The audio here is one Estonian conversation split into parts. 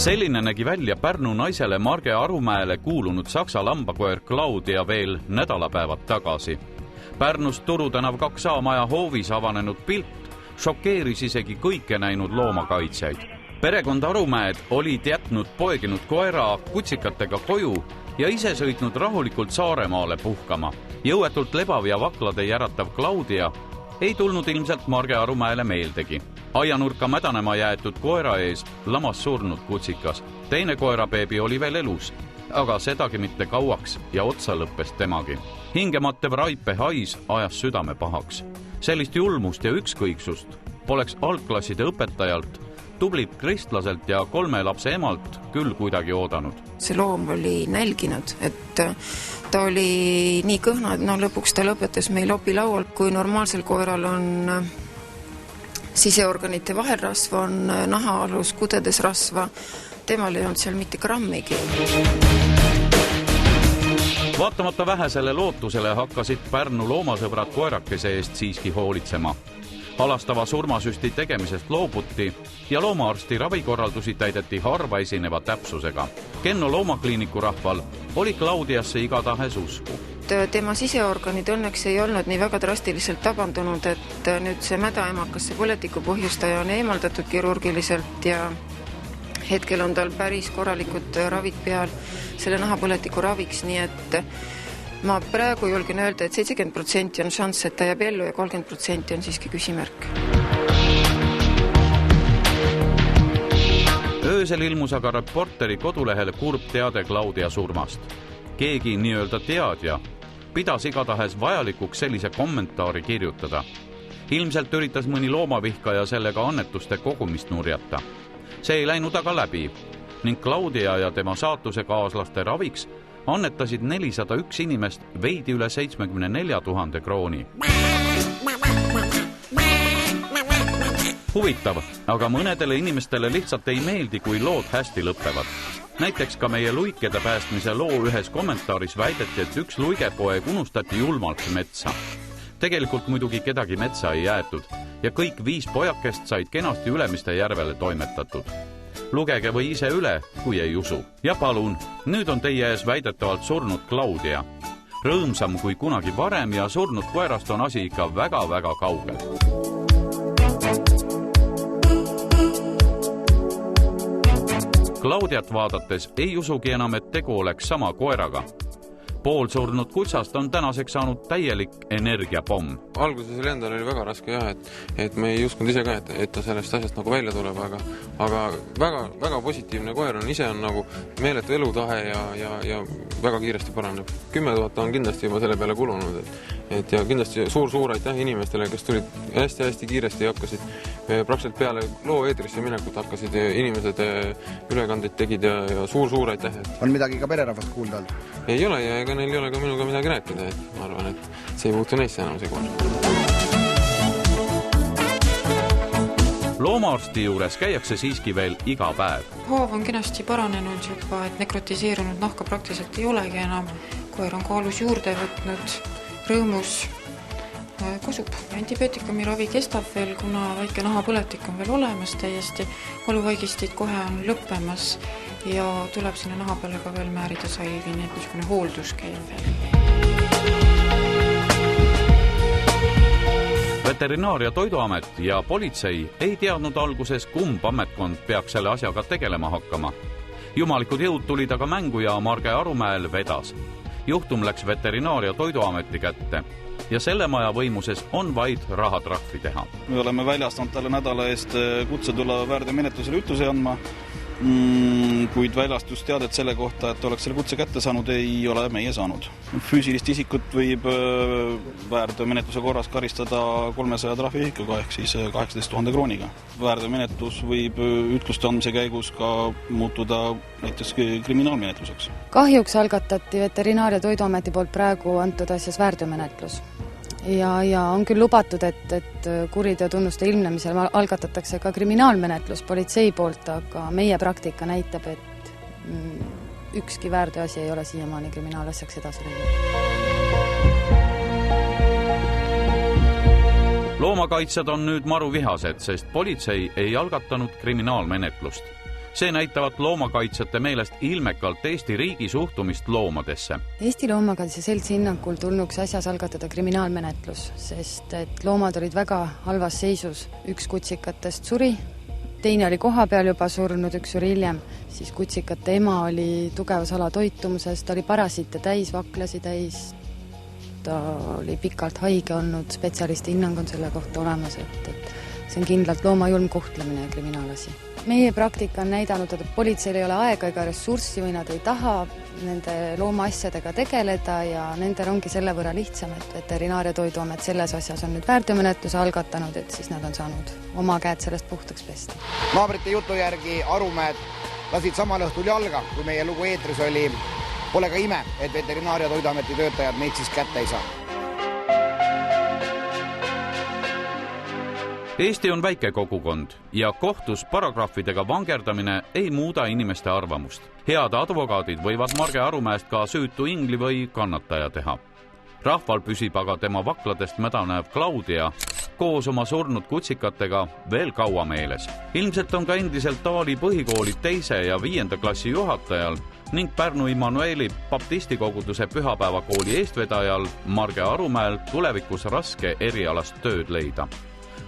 Selline nägi välja Pärnu naisele Marge Arumäele kuulunud saksa lambakoer Claudia veel nädalapäevad tagasi. Pärnus Turu tänav 2A maja hoovis avanenud pilt šokeeris isegi kõike näinud loomakaitsjaid. Perekond Arumäed olid jätnud poeginud koera kutsikatega koju ja ise sõitnud rahulikult Saaremaale puhkama. Jõuetult lebav ja vaklade järatav Claudia ei tulnud ilmselt Marge Arumäele meeldegi. Aianurka mädanema jäetud koera ees lamas surnud kutsikas. Teine koerabeebi oli veel elus, aga sedagi mitte kauaks ja otsa lõppes temagi. Hingemattev Raipe hais ajas südame pahaks. Sellist julmust ja ükskõiksust poleks algklasside õpetajalt, tublilt kristlaselt ja 3 lapse emalt küll kuidagi oodanud. See loom oli nälginud, et ta oli nii kõhna, et lõpuks ta lõpetas meil opilaual. Kui normaalsel koeral on siseorganite vahelrasva, on nahaalus kudedes rasva, temal ei olnud seal mitte grammigi. Vaatamata vähesele lootusele hakkasid Pärnu loomasõbrad koerakese eest siiski hoolitsema. Halastava surmasüsti tegemisest loobuti ja loomaarsti ravikorraldusi täideti harva esineva täpsusega. Kenno loomakliiniku rahval oli Claudiasse igatahes usku. Tema siseorganid õnneks ei olnud nii väga drastiliselt tabandunud, et nüüd see mädaemakas, see põletiku põhjustaja on eemaldatud kirurgiliselt ja hetkel on tal päris korralikud ravid peal selle nahapõletiku raviks, nii et ma praegu julgen öelda, et 70% on šanss, et ta jääb ellu ja 30% on siiski küsimärk. Öösel ilmus aga reporteri kodulehele kurb teade Claudia surmast. Keegi nii-öelda teadja pidas igatahes vajalikuks sellise kommentaari kirjutada. Ilmselt üritas mõni loomavihkaja sellega annetuste kogumist nurjata. See ei läinud aga läbi ning Claudia ja tema saatusekaaslaste raviks annetasid 401 inimest veidi üle 74 000 krooni. Huvitav, aga mõnedele inimestele lihtsalt ei meeldi, kui lood hästi lõppevad. Näiteks ka meie luikede päästmise loo ühes kommentaaris väideti, et üks luigepoeg unustati julmalt metsa. Tegelikult muidugi kedagi metsa ei jäetud ja kõik 5 pojakest said kenasti Ülemiste järvele toimetatud. Lugege või ise üle, kui ei usu. Ja palun, nüüd on teie ees väidetavalt surnud Claudia. Rõõmsam kui kunagi varem ja surnud koerast on asi ikka väga-väga kaugel. Claudiat vaadates ei usugi enam, et tegu oleks sama koeraga. Poolsurnud kutsast on tänaseks saanud täielik energiapomm. Alguses endal oli väga raske jah, et me ei uskunud ise ka, et ta sellest asjast nagu välja tuleb, aga väga positiivne koer on, ise on nagu meeletu elutahe ja väga kiiresti paraneb. 10 000 on kindlasti juba selle peale kulunud, ja kindlasti suur aitäh inimestele, kes tulid hästi kiiresti ja hakkasid praktiliselt peale loo eetrisse minekut hakkasid inimesed ülekandeid tegid ja suur aitäh. On midagi ka pererahvast kuulda olnud? Ei ole ja ega neil ei ole ka minuga midagi rääkida, et ma arvan, et see ei puutu neisse enam see koer. Loomaarsti juures käiakse siiski veel iga päev. Hoov on kenasti paranenud juba, et nekrotiseerunud nahka praktiliselt ei olegi enam. Koer on kaalus juurde võtnud, rõõmus kosub. Antibiootikumi ravi kestab veel, kuna väike nahapõletik on veel olemas täiesti. Valuvaigistid kohe on lõppemas ja tuleb sinna naha peale ka veel määrida salvi, nii et niisugune hooldus käib veel. Veterinaar- ja Toiduamet ja politsei ei teadnud alguses, kumb ametkond peaks selle asjaga tegelema hakkama. Jumalikud jõud tulid aga mängu ja Marge Arumäel vedas. Juhtum läks Veterinaar- ja Toiduameti kätte ja selle maja võimuses on vaid rahatrahvi teha. Me oleme väljastanud talle nädala eest kutse tulla väärteomenetlusele ütlusi andma, kuid väljastusteadet selle kohta, et oleks selle kutse kätte saanud, ei ole meie saanud. Füüsilist isikut võib väärteomenetluse korras karistada 300 trahviühikuga ehk siis 18 000 krooniga. Väärteomenetlus võib ütluste andmise käigus ka muutuda näiteks kriminaalmenetluseks. Kahjuks algatati Veterinaar- ja Toiduameti poolt praegu antud asjas väärteomenetlus. Ja on küll lubatud, et kuriteotunnuste ilmnemisel algatatakse ka kriminaalmenetlus politsei poolt, aga meie praktika näitab, et ükski väärteoasi ei ole siiamaani kriminaalasjaks edasi läinud. Loomakaitsjad on nüüd maru vihased, sest politsei ei algatanud kriminaalmenetlust. See näitavad loomakaitsjate meelest ilmekalt Eesti riigi suhtumist loomadesse. Eesti Loomakaitse Seltsi hinnangul tulnuks asjas algatada kriminaalmenetlus, sest et loomad olid väga halvas seisus. Üks kutsikatest suri, teine oli koha peal juba surnud, üks suri hiljem. Siis kutsikate ema oli tugevas alatoitumuses, ta oli parasiite täis, vaklasi täis, ta oli pikalt haige olnud, spetsialisti hinnang on selle kohta olemas, et see on kindlalt looma julm kohtlemine ja kriminaalasi. Meie praktika on näidanud, et politseil ei ole aega ega ressurssi või nad ei taha nende loomaasjadega tegeleda ja nendel ongi selle võrra lihtsam, et Veterinaar- ja Toiduamet selles asjas on nüüd väärteomenetluse algatanud, et siis nad on saanud oma käed sellest puhtaks pesta. Naabrite jutu järgi Arumäed lasid samal õhtul jalga, kui meie lugu eetris oli. Pole ka ime, et Veterinaar- ja Toiduameti töötajad neid siis kätte ei saa. Eesti on väike kogukond ja kohtus paragrahvidega vangerdamine ei muuda inimeste arvamust. Head advokaadid võivad Marge Arumäest ka süütu ingli või kannataja teha. Rahval püsib aga tema vakladest mädanev Claudia koos oma surnud kutsikatega veel kaua meeles. Ilmselt on ka endiselt Taali põhikooli 2. ja 5. klassi juhatajal ning Pärnu Immanueli baptistikoguduse pühapäevakooli eestvedajal Marge Arumäel tulevikus raske erialast tööd leida.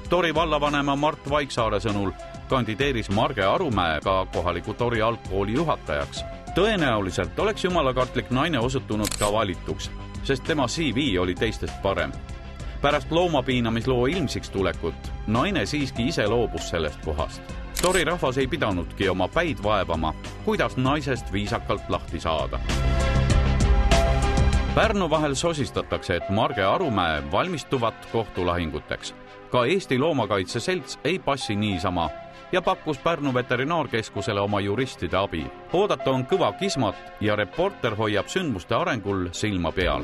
Tori vallavanema Mart Vaiksaare sõnul kandideeris Marge Arumäe ka kohaliku Tori algkooli juhatajaks. Tõenäoliselt oleks jumalakartlik naine osutunud ka valituks, sest tema CV oli teistest parem. Pärast loomapiinamisloo ilmsiks tulekut naine siiski ise loobus sellest kohast. Tori rahvas ei pidanudki oma päid vaevama, kuidas naisest viisakalt lahti saada. Pärnu vahel sosistatakse, et Marge Arumäe valmistuvad kohtulahinguteks. Ka Eesti Loomakaitse Selts ei passi niisama ja pakkus Pärnu veterinaarkeskusele oma juristide abi. Oodata on kõva kismat ja reporter hoiab sündmuste arengul silma peal.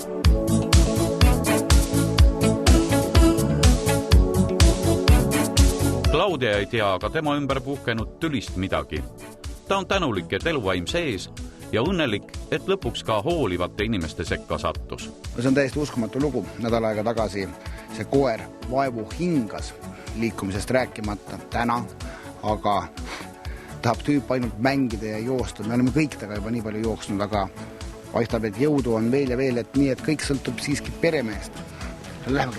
Claudia ei tea aga tema ümber puhkenud tülist midagi. Ta on tänulik, et eluvaim sees ja õnnelik, et lõpuks ka hoolivate inimeste sekka sattus. See on täiesti uskumatu lugu. Nädal aega tagasi see koer vaevu hingas liikumisest rääkimata täna, aga tahab tüüp ainult mängida ja joosta. Me oleme kõik taga juba nii palju jooksnud, aga paistab, et jõudu on veel ja veel, et nii, et kõik sõltub siiski peremehest. Lähme.